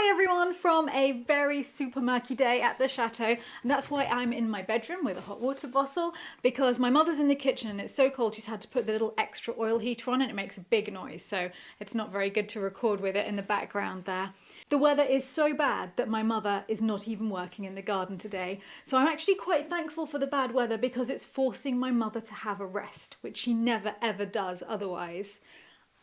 Hi everyone from a very super murky day at the chateau, and that's why I'm in my bedroom with a hot water bottle, because my mother's in the kitchen and it's so cold she's had to put the little extra oil heater on and it makes a big noise, so it's not very good to record with it in the background there. The weather is so bad that my mother is not even working in the garden today, so I'm actually quite thankful for the bad weather because it's forcing my mother to have a rest, which she never ever does otherwise.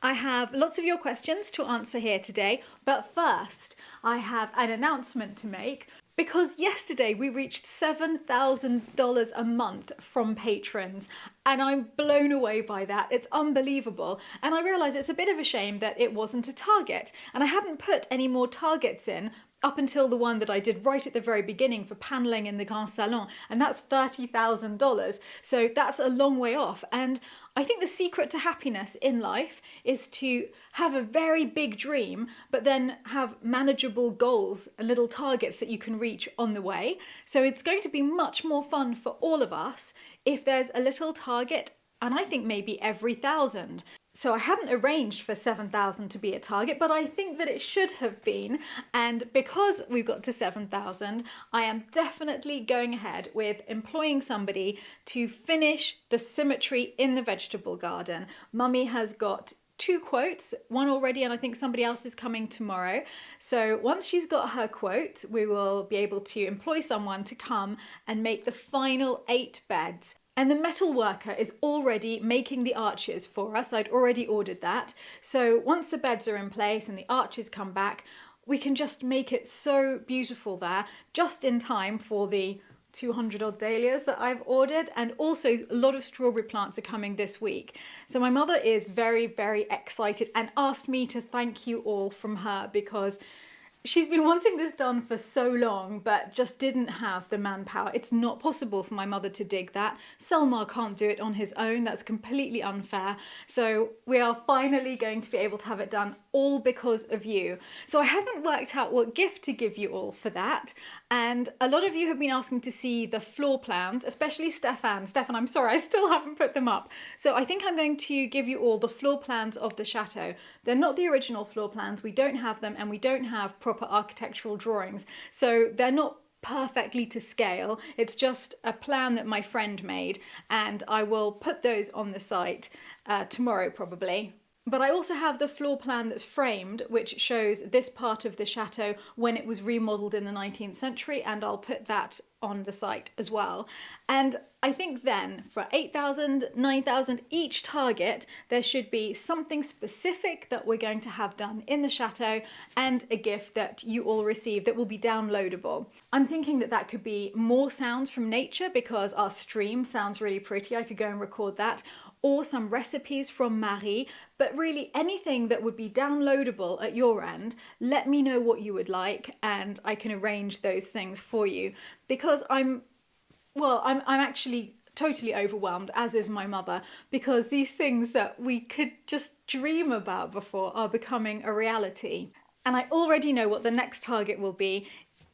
I have lots of your questions to answer here today, but first I have an announcement to make because yesterday we reached $7,000 a month from patrons and I'm blown away by that. It's unbelievable, and I realise it's a bit of a shame that it wasn't a target and I hadn't put any more targets in up until the one that I did right at the very beginning for panelling in the Grand Salon, and that's $30,000. So that's a long way off. And I think the secret to happiness in life is to have a very big dream, but then have manageable goals and little targets that you can reach on the way. So it's going to be much more fun for all of us if there's a little target, and I think maybe every 1,000. So I hadn't arranged for 7,000 to be a target, but I think that it should have been. And because we've got to 7,000, I am definitely going ahead with employing somebody to finish the symmetry in the vegetable garden. Mummy has got 2 quotes, one already, and I think somebody else is coming tomorrow. So once she's got her quote, we will be able to employ someone to come and make the final 8 beds. And the metal worker is already making the arches for us. I'd already ordered that. So once the beds are in place and the arches come back, we can just make it so beautiful there, just in time for the 200 odd dahlias that I've ordered, and also a lot of strawberry plants are coming this week. So my mother is very, very excited and asked me to thank you all from her because she's been wanting this done for so long, but just didn't have the manpower. It's not possible for my mother to dig that. Selmar can't do it on his own. That's completely unfair. So we are finally going to be able to have it done, all because of you. So I haven't worked out what gift to give you all for that. And a lot of you have been asking to see the floor plans, especially Stefan. Stefan, I'm sorry, I still haven't put them up. So I think I'm going to give you all the floor plans of the chateau. They're not the original floor plans. We don't have them, and we don't have proper architectural drawings. So they're not perfectly to scale. It's just a plan that my friend made, and I will put those on the site tomorrow probably. But I also have the floor plan that's framed, which shows this part of the chateau when it was remodeled in the 19th century, and I'll put that on the site as well. And I think then for 8,000, 9,000 each target, there should be something specific that we're going to have done in the chateau and a gift that you all receive that will be downloadable. I'm thinking that that could be more sounds from nature because our stream sounds really pretty. I could go and record that, or some recipes from Marie, but really anything that would be downloadable at your end. Let me know what you would like and I can arrange those things for you, because I'm actually totally overwhelmed, as is my mother, because these things that we could just dream about before are becoming a reality. And I already know what the next target will be.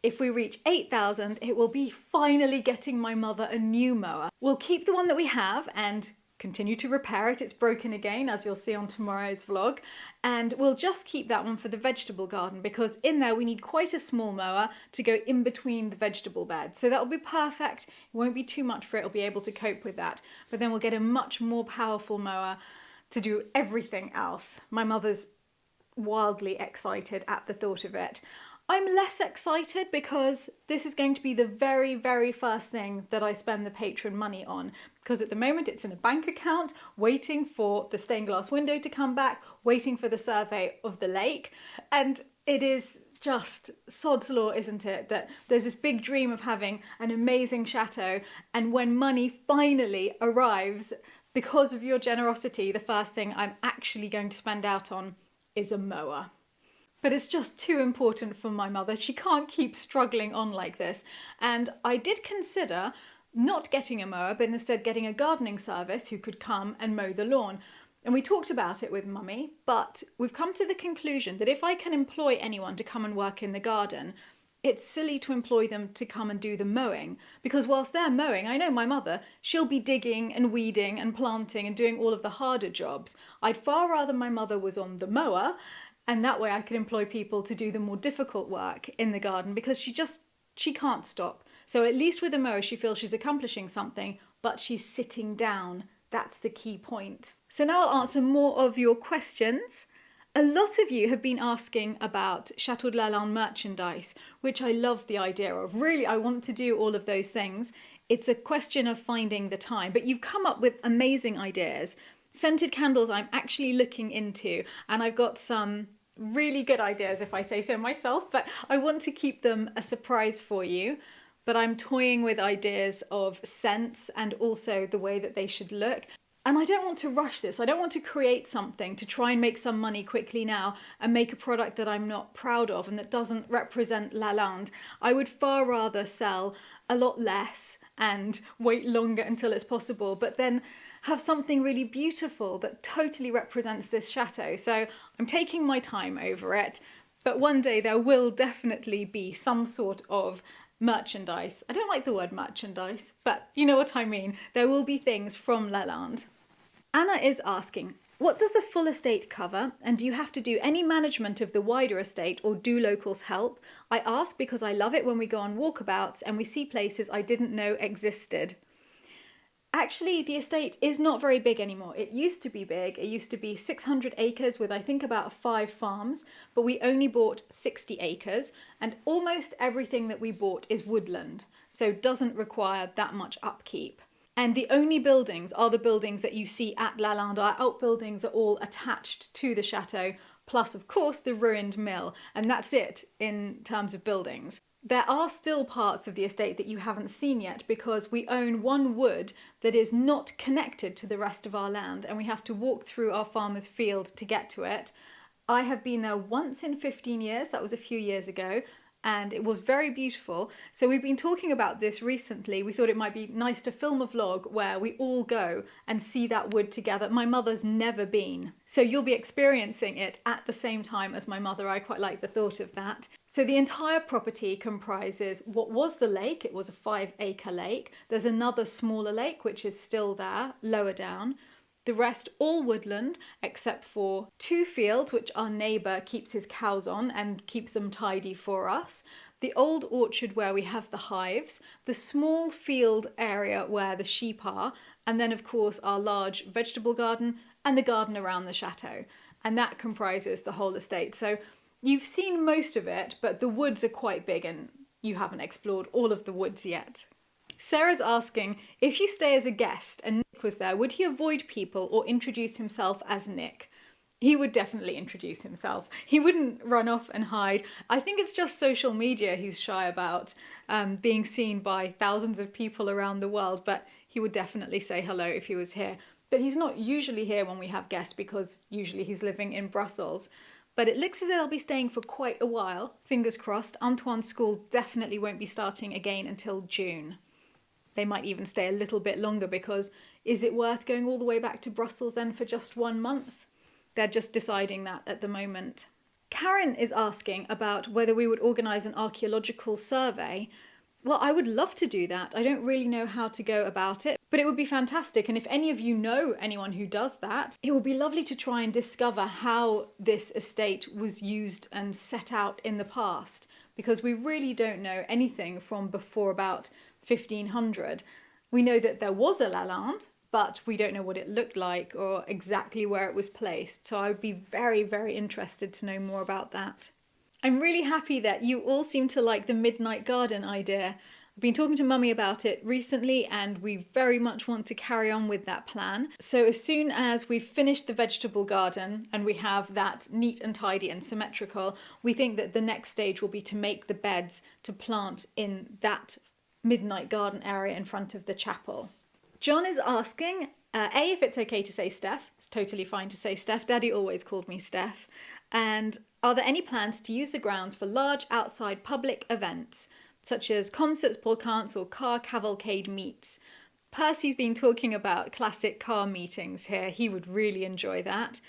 If we reach 8,000, it will be finally getting my mother a new mower. We'll keep the one that we have and continue to repair it. It's broken again, as you'll see on tomorrow's vlog, and we'll just keep that one for the vegetable garden because in there we need quite a small mower to go in between the vegetable beds. So that'll be perfect. It won't be too much for it. It'll be able to cope with that. But then we'll get a much more powerful mower to do everything else. My mother's wildly excited at the thought of it. I'm less excited because this is going to be the very, very first thing that I spend the patron money on, because at the moment it's in a bank account waiting for the stained glass window to come back, waiting for the survey of the lake, and it is just sod's law, isn't it, that there's this big dream of having an amazing chateau, and when money finally arrives because of your generosity, the first thing I'm actually going to spend out on is a mower. But it's just too important for my mother. She can't keep struggling on like this. And I did consider not getting a mower, but instead getting a gardening service who could come and mow the lawn. And we talked about it with Mummy, but we've come to the conclusion that if I can employ anyone to come and work in the garden, it's silly to employ them to come and do the mowing, because whilst they're mowing, I know my mother, she'll be digging and weeding and planting and doing all of the harder jobs. I'd far rather my mother was on the mower And that way I could employ people to do the more difficult work in the garden, because she can't stop. So at least with a mower, she feels she's accomplishing something, but she's sitting down. That's the key point. So now I'll answer more of your questions. A lot of you have been asking about Chateau de Lalande merchandise, which I love the idea of. Really, I want to do all of those things. It's a question of finding the time, but you've come up with amazing ideas. Scented candles I'm actually looking into, and I've got some really good ideas, if I say so myself, but I want to keep them a surprise for you. But I'm toying with ideas of scents and also the way that they should look. And I don't want to rush this. I don't want to create something to try and make some money quickly now and make a product that I'm not proud of and that doesn't represent Lalande. I would far rather sell a lot less and wait longer until it's possible, but then have something really beautiful that totally represents this chateau. So I'm taking my time over it, but one day there will definitely be some sort of merchandise. I don't like the word merchandise, but you know what I mean. There will be things from Lalande. Anna is asking, what does the full estate cover, and do you have to do any management of the wider estate, or do locals help? I ask because I love it when we go on walkabouts and we see places I didn't know existed. Actually, the estate is not very big anymore. It used to be big. It used to be 600 acres with I think about 5 farms, but we only bought 60 acres, and almost everything that we bought is woodland, so doesn't require that much upkeep. And the only buildings are the buildings that you see at Lalande. Our outbuildings are all attached to the chateau, plus of course the ruined mill, and that's it in terms of buildings. There are still parts of the estate that you haven't seen yet because we own one wood that is not connected to the rest of our land, and we have to walk through our farmer's field to get to it. I have been there once in 15 years, that was a few years ago, and it was very beautiful. So we've been talking about this recently. We thought it might be nice to film a vlog where we all go and see that wood together. My mother's never been, so you'll be experiencing it at the same time as my mother. I quite like the thought of that. So the entire property comprises what was the lake. It was a 5-acre lake. There's another smaller lake which is still there, lower down. The rest all woodland, except for 2 fields which our neighbour keeps his cows on and keeps them tidy for us. The old orchard where we have the hives, the small field area where the sheep are, and then of course our large vegetable garden and the garden around the chateau. And that comprises the whole estate. So you've seen most of it, but the woods are quite big and you haven't explored all of the woods yet. Sarah's asking, if you stay as a guest and Nick was there, would he avoid people or introduce himself as Nick? He would definitely introduce himself. He wouldn't run off and hide. I think it's just social media he's shy about, being seen by thousands of people around the world, but he would definitely say hello if he was here. But he's not usually here when we have guests because usually he's living in Brussels. But it looks as though they'll be staying for quite a while. Fingers crossed. Antoine's school definitely won't be starting again until June. They might even stay a little bit longer because is it worth going all the way back to Brussels then for just 1 month? They're just deciding that at the moment. Karen is asking about whether we would organise an archaeological survey. Well, I would love to do that. I don't really know how to go about it, but it would be fantastic. And if any of you know anyone who does that, it would be lovely to try and discover how this estate was used and set out in the past, because we really don't know anything from before about 1500. We know that there was a Lalande, but we don't know what it looked like or exactly where it was placed. So I would be very, very interested to know more about that. I'm really happy that you all seem to like the Midnight Garden idea. I've been talking to Mummy about it recently and we very much want to carry on with that plan. So as soon as we've finished the vegetable garden and we have that neat and tidy and symmetrical, we think that the next stage will be to make the beds to plant in that Midnight Garden area in front of the chapel. John is asking, if it's okay to say Steph. It's totally fine to say Steph. Daddy always called me Steph. And are there any plans to use the grounds for large outside public events, such as concerts, brocants, or car cavalcade meets? Percy's been talking about classic car meetings here. He would really enjoy that.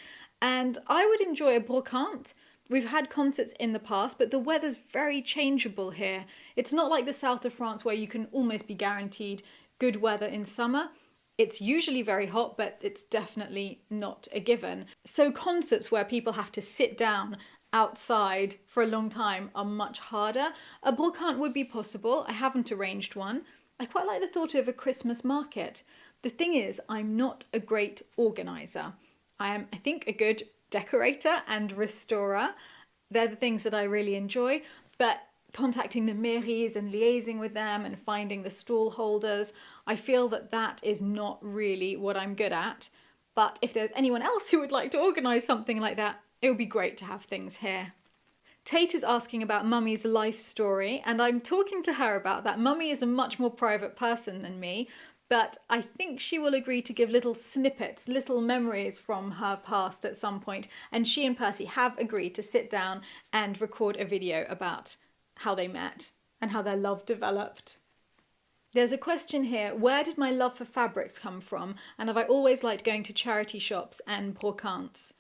And I would enjoy a brocante. We've had concerts in the past, but the weather's very changeable here. It's not like the south of France where you can almost be guaranteed good weather in summer. It's usually very hot, but it's definitely not a given. So concerts where people have to sit down outside for a long time are much harder. A brocante would be possible. I haven't arranged one. I quite like the thought of a Christmas market. The thing is, I'm not a great organizer. I am, I think, a good decorator and restorer. They're the things that I really enjoy, but contacting the mairies and liaising with them and finding the stall holders, I feel that that is not really what I'm good at. But if there's anyone else who would like to organise something like that, it would be great to have things here. Tate is asking about Mummy's life story, and I'm talking to her about that. Mummy is a much more private person than me, but I think she will agree to give little snippets, little memories from her past at some point, and she and Percy have agreed to sit down and record a video about how they met and how their love developed. There's a question here, where did my love for fabrics come from, and have I always liked going to charity shops and brocantes?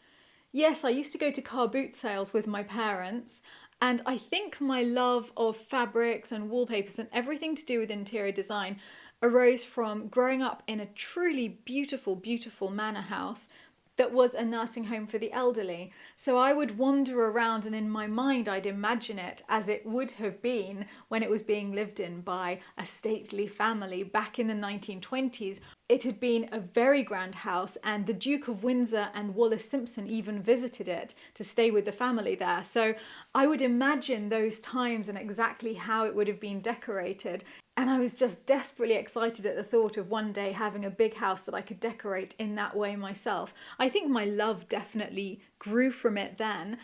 Yes, I used to go to car boot sales with my parents, and I think my love of fabrics and wallpapers and everything to do with interior design arose from growing up in a truly beautiful, beautiful manor house that was a nursing home for the elderly. So I would wander around and in my mind I'd imagine it as it would have been when it was being lived in by a stately family back in the 1920s. It had been a very grand house, and the Duke of Windsor and Wallis Simpson even visited it to stay with the family there. So I would imagine those times and exactly how it would have been decorated. And I was just desperately excited at the thought of one day having a big house that I could decorate in that way myself. I think my love definitely grew from it then.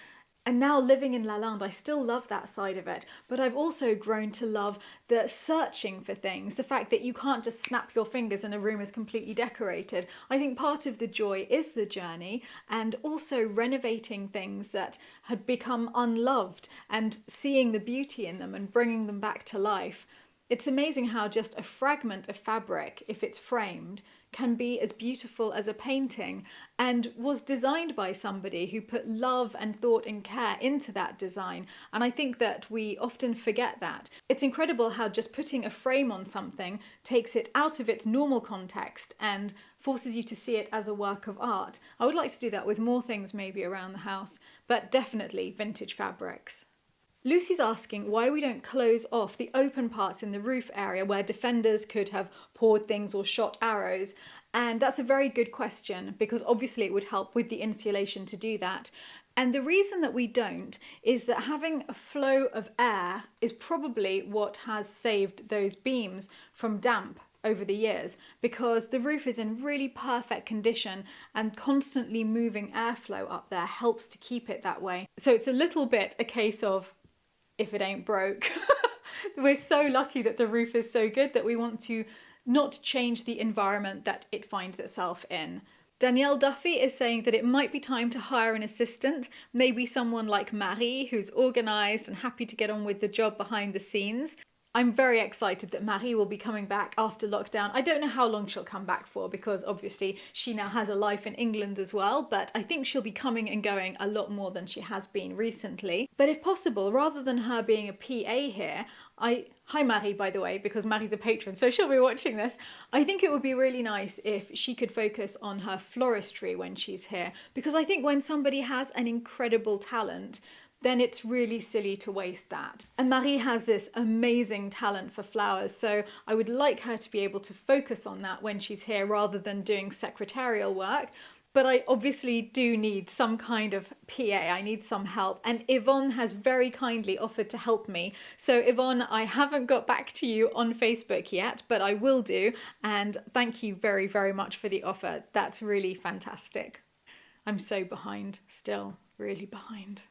And now living in Lalande, I still love that side of it, but I've also grown to love the searching for things, the fact that you can't just snap your fingers and a room is completely decorated. I think part of the joy is the journey, and also renovating things that had become unloved and seeing the beauty in them and bringing them back to life. It's amazing how just a fragment of fabric, if it's framed, can be as beautiful as a painting, and was designed by somebody who put love and thought and care into that design. And I think that we often forget that. It's incredible how just putting a frame on something takes it out of its normal context and forces you to see it as a work of art. I would like to do that with more things maybe around the house, but definitely vintage fabrics. Lucy's asking why we don't close off the open parts in the roof area where defenders could have poured things or shot arrows. And that's a very good question, because obviously it would help with the insulation to do that. And the reason that we don't is that having a flow of air is probably what has saved those beams from damp over the years, because the roof is in really perfect condition and constantly moving airflow up there helps to keep it that way. So it's a little bit a case of if it ain't broke. We're so lucky that the roof is so good that we want to not change the environment that it finds itself in. Danielle Duffy is saying that it might be time to hire an assistant, maybe someone like Marie, who's organised and happy to get on with the job behind the scenes. I'm very excited that Marie will be coming back after lockdown. I don't know how long she'll come back for, because obviously she now has a life in England as well, but I think she'll be coming and going a lot more than she has been recently. But if possible, rather than her being a PA here, hi Marie, by the way, because Marie's a patron, so she'll be watching this. I think it would be really nice if she could focus on her floristry when she's here, because I think when somebody has an incredible talent, then it's really silly to waste that. And Marie has this amazing talent for flowers, so I would like her to be able to focus on that when she's here rather than doing secretarial work. But I obviously do need some kind of PA, I need some help, and Yvonne has very kindly offered to help me. So Yvonne, I haven't got back to you on Facebook yet, but I will do, and thank you very, very much for the offer. That's really fantastic. I'm so behind still, really behind.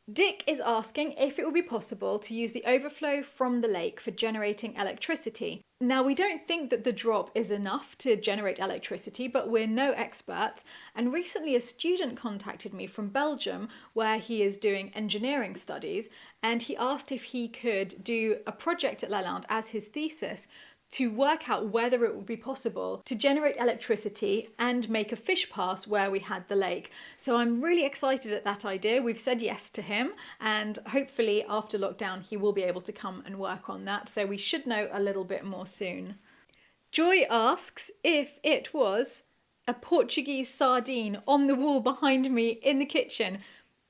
Dick is asking if it would be possible to use the overflow from the lake for generating electricity. Now, we don't think that the drop is enough to generate electricity, but we're no experts. And recently a student contacted me from Belgium where he is doing engineering studies, and he asked if he could do a project at Lalande as his thesis to work out whether it would be possible to generate electricity and make a fish pass where we had the lake. So I'm really excited at that idea. We've said yes to him, and hopefully after lockdown he will be able to come and work on that. So we should know a little bit more soon. Joy asks if it was a Portuguese sardine on the wall behind me in the kitchen.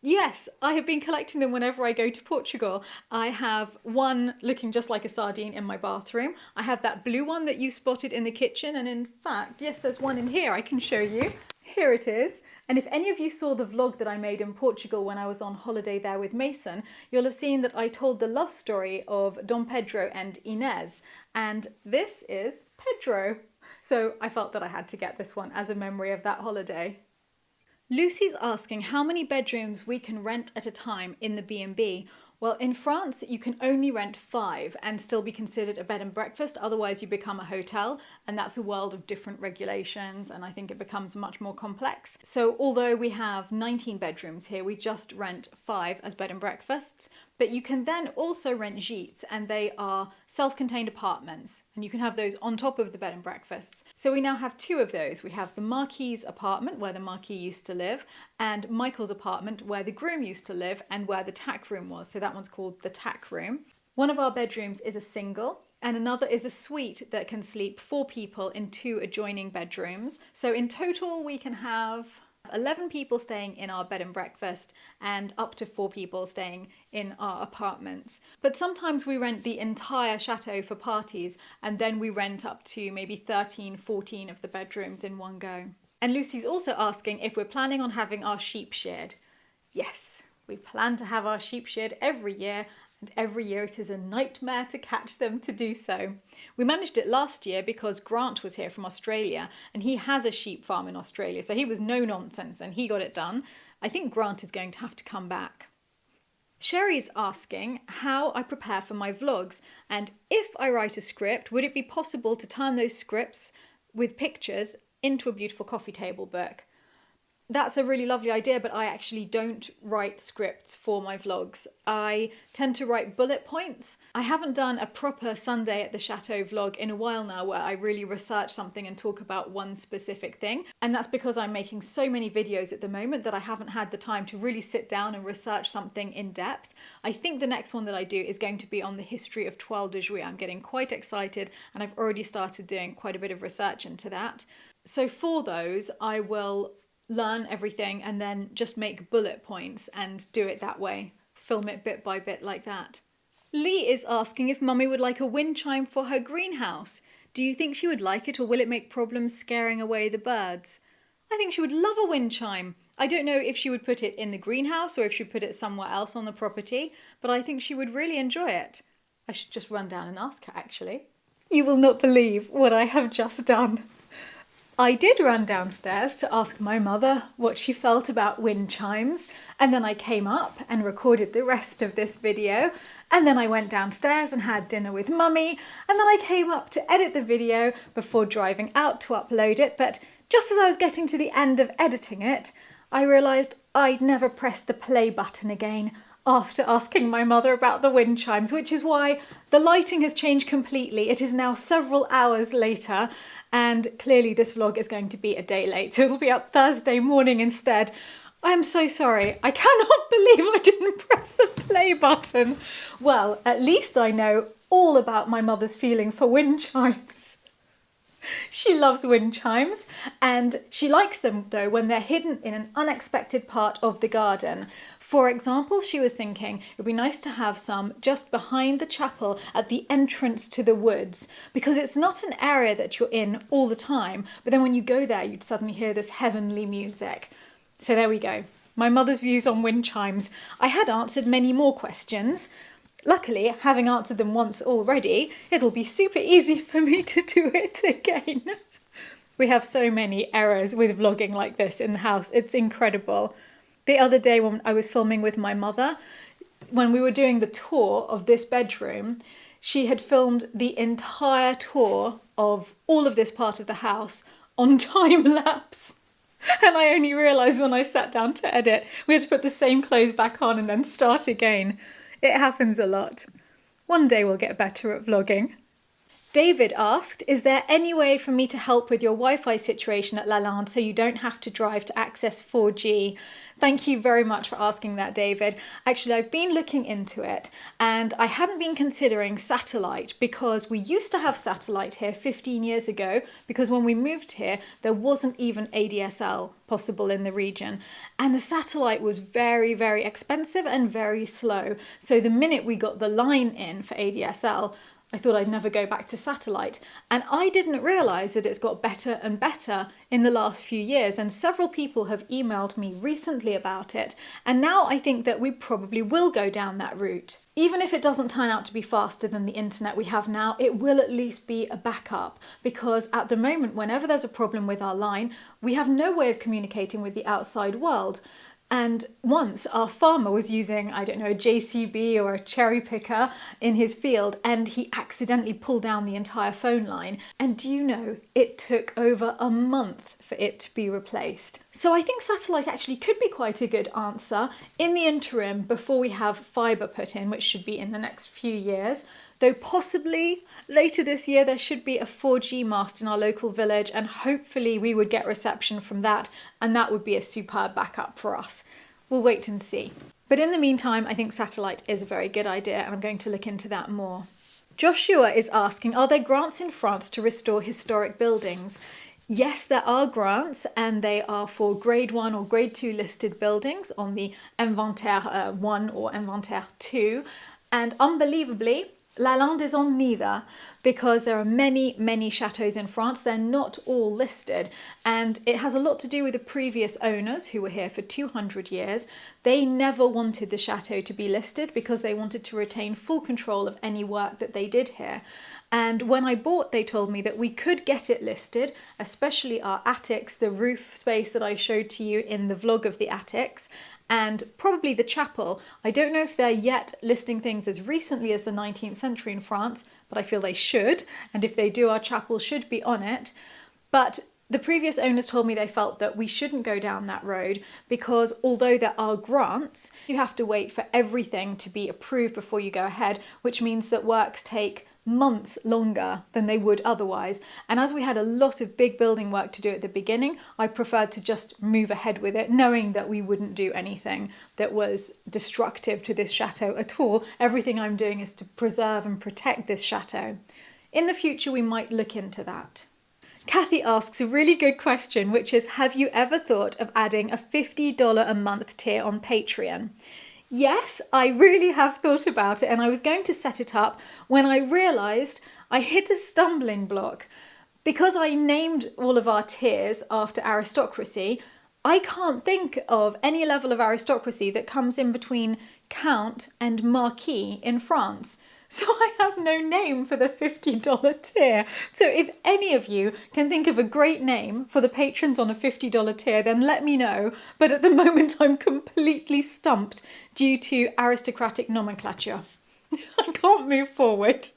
Yes, I have been collecting them whenever I go to Portugal. I have one looking just like a sardine in my bathroom. I have that blue one that you spotted in the kitchen, and in fact, yes, there's one in here I can show you. Here it is. And if any of you saw the vlog that I made in Portugal when I was on holiday there with Mason, you'll have seen that I told the love story of Dom Pedro and Inez, and this is Pedro. So I felt that I had to get this one as a memory of that holiday. Lucy's asking how many bedrooms we can rent at a time in the B&B. Well, in France, you can only rent 5 and still be considered a bed and breakfast. Otherwise, you become a hotel, and that's a world of different regulations, and I think it becomes much more complex. So although we have 19 bedrooms here, we just rent 5 as bed and breakfasts. But you can then also rent gîtes, and they are self-contained apartments, and you can have those on top of the bed and breakfasts. So we now have 2 of those. We have the Marquis's apartment, where the Marquis used to live, and Michael's apartment, where the groom used to live and where the tack room was. So that one's called the tack room. One of our bedrooms is a single, and another is a suite that can sleep 4 people in 2 adjoining bedrooms. So in total, we can have 11 people staying in our bed and breakfast and up to 4 people staying in our apartments. But sometimes we rent the entire chateau for parties, and then we rent up to maybe 13, 14 of the bedrooms in one go. And Lucy's also asking if we're planning on having our sheep sheared. Yes, we plan to have our sheep sheared every year, and every year it is a nightmare to catch them to do so. We managed it last year because Grant was here from Australia, and he has a sheep farm in Australia, so he was no nonsense and he got it done. I think Grant is going to have to come back. Sherry's asking how I prepare for my vlogs, and if I write a script, would it be possible to turn those scripts with pictures into a beautiful coffee table book? That's a really lovely idea, but I actually don't write scripts for my vlogs. I tend to write bullet points. I haven't done a proper Sunday at the Chateau vlog in a while now where I really research something and talk about one specific thing. And that's because I'm making so many videos at the moment that I haven't had the time to really sit down and research something in depth. I think the next one that I do is going to be on the history of Toile de Jouy. I'm getting quite excited, and I've already started doing quite a bit of research into that. So for those, I will learn everything and then just make bullet points and do it that way. Film it bit by bit like that. Lee is asking if Mummy would like a wind chime for her greenhouse. Do you think she would like it, or will it make problems scaring away the birds? I think she would love a wind chime. I don't know if she would put it in the greenhouse or if she'd put it somewhere else on the property, but I think she would really enjoy it. I should just run down and ask her, actually. You will not believe what I have just done. I did run downstairs to ask my mother what she felt about wind chimes, and then I came up and recorded the rest of this video, and then I went downstairs and had dinner with Mummy, and then I came up to edit the video before driving out to upload it. But just as I was getting to the end of editing it, I realised I'd never pressed the play button again after asking my mother about the wind chimes, which is why the lighting has changed completely. It is now several hours later, and clearly this vlog is going to be a day late, so it'll be up Thursday morning instead. I'm so sorry. I cannot believe I didn't press the play button. Well, at least I know all about my mother's feelings for wind chimes. She loves wind chimes, and she likes them though when they're hidden in an unexpected part of the garden. For example, she was thinking it would be nice to have some just behind the chapel at the entrance to the woods, because it's not an area that you're in all the time, but then when you go there you'd suddenly hear this heavenly music. So there we go. My mother's views on wind chimes. I had answered many more questions. Luckily, having answered them once already, it'll be super easy for me to do it again. We have so many errors with vlogging like this in the house. It's incredible. The other day when I was filming with my mother, when we were doing the tour of this bedroom, she had filmed the entire tour of all of this part of the house on time lapse. And I only realised when I sat down to edit, we had to put the same clothes back on and then start again. It happens a lot. One day we'll get better at vlogging. David asked, is there any way for me to help with your Wi-Fi situation at Lalande so you don't have to drive to access 4G? Thank you very much for asking that, David. Actually, I've been looking into it and I hadn't been considering satellite because we used to have satellite here 15 years ago because when we moved here, there wasn't even ADSL possible in the region. And the satellite was very, very expensive and very slow. So the minute we got the line in for ADSL, I thought I'd never go back to satellite. And I didn't realise that it's got better and better in the last few years. And several people have emailed me recently about it. And now I think that we probably will go down that route. Even if it doesn't turn out to be faster than the internet we have now, it will at least be a backup. Because at the moment, whenever there's a problem with our line, we have no way of communicating with the outside world. And once our farmer was using, I don't know, a JCB or a cherry picker in his field and he accidentally pulled down the entire phone line. And do you know, it took over a month for it to be replaced. So I think satellite actually could be quite a good answer in the interim before we have fibre put in, which should be in the next few years. Though possibly later this year there should be a 4G mast in our local village and hopefully we would get reception from that and that would be a superb backup for us. We'll wait and see. But in the meantime, I think satellite is a very good idea and I'm going to look into that more. Joshua is asking, are there grants in France to restore historic buildings? Yes, there are grants and they are for grade 1 or grade 2 listed buildings on the Inventaire 1 or Inventaire 2. And unbelievably, Lalande is on neither because there are many, many chateaux in France. They're not all listed and it has a lot to do with the previous owners who were here for 200 years. They never wanted the chateau to be listed because they wanted to retain full control of any work that they did here. And when I bought, they told me that we could get it listed, especially our attics, the roof space that I showed to you in the vlog of the attics, and probably the chapel. I don't know if they're yet listing things as recently as the 19th century in France, but I feel they should. And if they do, our chapel should be on it. But the previous owners told me they felt that we shouldn't go down that road because although there are grants, you have to wait for everything to be approved before you go ahead, which means that works take months longer than they would otherwise. And as we had a lot of big building work to do at the beginning, I preferred to just move ahead with it, knowing that we wouldn't do anything that was destructive to this chateau at all. Everything I'm doing is to preserve and protect this chateau. In the future, we might look into that. Kathy asks a really good question, which is, have you ever thought of adding a $50 a month tier on Patreon? Yes, I really have thought about it and I was going to set it up when I realised I hit a stumbling block. Because I named all of our tiers after aristocracy, I can't think of any level of aristocracy that comes in between Count and Marquis in France. So I have no name for the $50 tier. So if any of you can think of a great name for the patrons on a $50 tier, then let me know. But at the moment, I'm completely stumped due to aristocratic nomenclature. I can't move forward.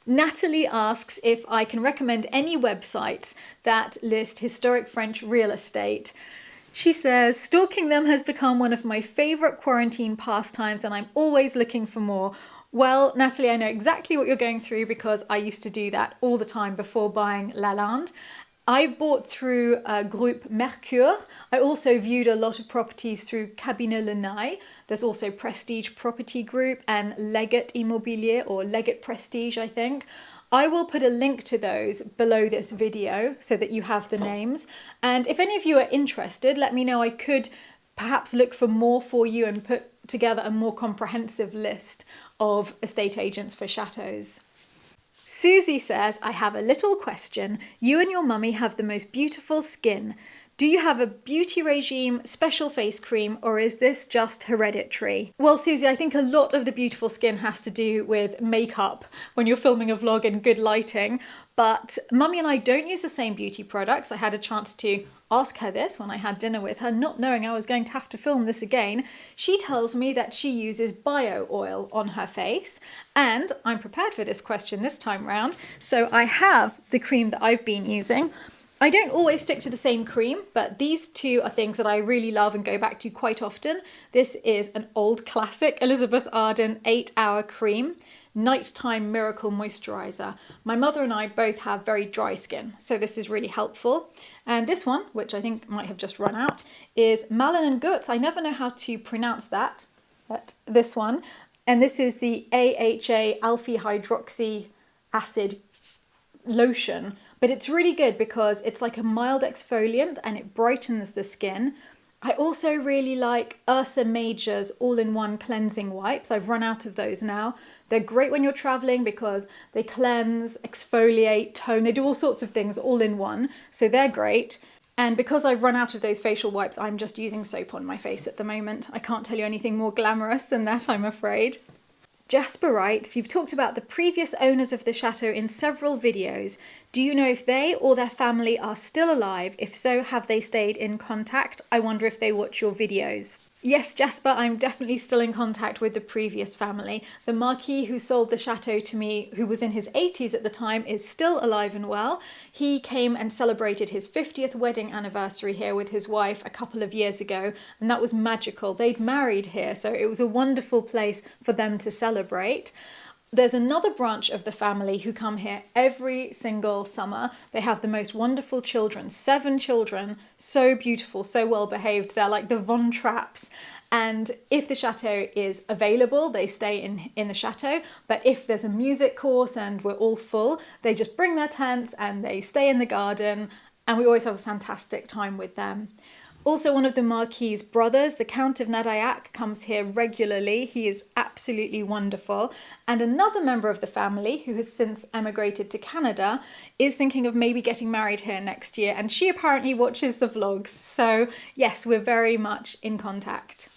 Natalie asks if I can recommend any websites that list historic French real estate. She says, stalking them has become one of my favourite quarantine pastimes and I'm always looking for more. Well, Natalie, I know exactly what you're going through because I used to do that all the time before buying Lalande. I bought through Groupe Mercure. I also viewed a lot of properties through Cabinet Lenaille. There's also Prestige Property Group and Leggett Immobilier or Leggett Prestige, I think. I will put a link to those below this video so that you have the names. And if any of you are interested, let me know. I could perhaps look for more for you and put together a more comprehensive list of estate agents for chateaux. Susie says, I have a little question. You and your mummy have the most beautiful skin. Do you have a beauty regime, special face cream, or is this just hereditary? Well, Susie, I think a lot of the beautiful skin has to do with makeup when you're filming a vlog and good lighting. But Mummy and I don't use the same beauty products. I had a chance to ask her this when I had dinner with her, not knowing I was going to have to film this again. She tells me that she uses bio oil on her face, and I'm prepared for this question this time round. So I have the cream that I've been using. I don't always stick to the same cream, but these two are things that I really love and go back to quite often. This is an old classic Elizabeth Arden 8-hour cream. Nighttime Miracle Moisturizer. My mother and I both have very dry skin, so this is really helpful. And this one, which I think might have just run out, is Malin and Guts. I never know how to pronounce that, but this one. And this is the AHA alpha hydroxy acid lotion, but it's really good because it's like a mild exfoliant and it brightens the skin. I also really like Ursa Major's all-in-one cleansing wipes. I've run out of those now. They're great when you're traveling because they cleanse, exfoliate, tone. They do all sorts of things all in one, so they're great. And because I've run out of those facial wipes, I'm just using soap on my face at the moment. I can't tell you anything more glamorous than that, I'm afraid. Jasper writes, you've talked about the previous owners of the chateau in several videos. Do you know if they or their family are still alive? If so, have they stayed in contact? I wonder if they watch your videos. Yes, Jasper, I'm definitely still in contact with the previous family. The Marquis who sold the chateau to me, who was in his 80s at the time, is still alive and well. He came and celebrated his 50th wedding anniversary here with his wife a couple of years ago, and that was magical. They'd married here, so it was a wonderful place for them to celebrate. There's another branch of the family who come here every single summer. They have the most wonderful children, 7 children, so beautiful, so well behaved. They're like the Von Trapps. And if the chateau is available, they stay in the chateau. But if there's a music course and we're all full, they just bring their tents and they stay in the garden. And we always have a fantastic time with them. Also, one of the Marquis' brothers, the Count of Nadillac, comes here regularly. He is absolutely wonderful. And another member of the family, who has since emigrated to Canada, is thinking of maybe getting married here next year. And she apparently watches the vlogs. So yes, we're very much in contact.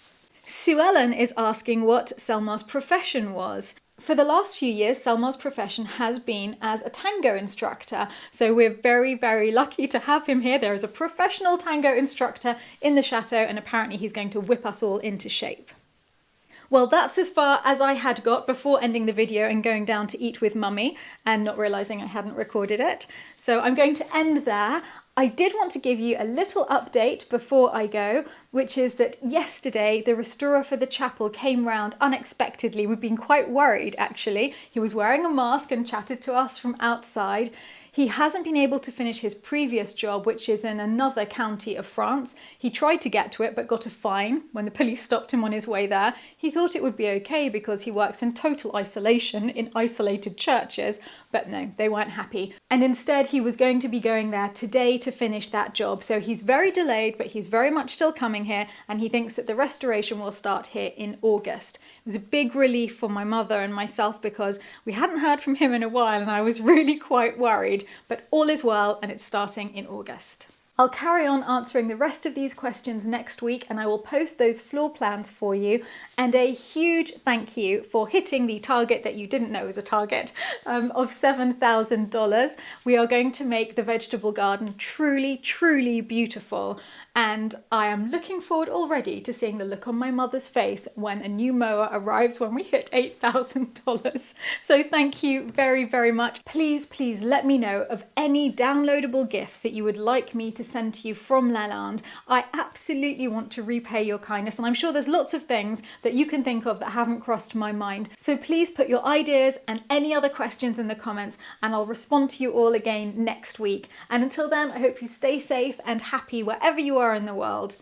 Sue Ellen is asking what Selmar's profession was. For the last few years, Selmar's profession has been as a tango instructor. So we're very, very lucky to have him here. There is a professional tango instructor in the chateau, and apparently he's going to whip us all into shape. Well, that's as far as I had got before ending the video and going down to eat with Mummy and not realising I hadn't recorded it. So I'm going to end there. I did want to give you a little update before I go, which is that yesterday the restorer for the chapel came round unexpectedly. We've been quite worried, actually. He was wearing a mask and chatted to us from outside. He hasn't been able to finish his previous job, which is in another county of France. He tried to get to it, but got a fine when the police stopped him on his way there. He thought it would be okay because he works in total isolation in isolated churches, but no, they weren't happy. And instead, he was going to be going there today to finish that job. So he's very delayed, but he's very much still coming here, and he thinks that the restoration will start here in August. It was a big relief for my mother and myself because we hadn't heard from him in a while and I was really quite worried, but all is well and it's starting in August. I'll carry on answering the rest of these questions next week, and I will post those floor plans for you. And a huge thank you for hitting the target that you didn't know was a target of $7,000. We are going to make the vegetable garden truly, truly beautiful. And I am looking forward already to seeing the look on my mother's face when a new mower arrives when we hit $8,000. So thank you very, very much. Please, please let me know of any downloadable gifts that you would like me to send to you from Lalande. I absolutely want to repay your kindness, and I'm sure there's lots of things that you can think of that haven't crossed my mind. So please put your ideas and any other questions in the comments, and I'll respond to you all again next week. And until then, I hope you stay safe and happy wherever you are in the world.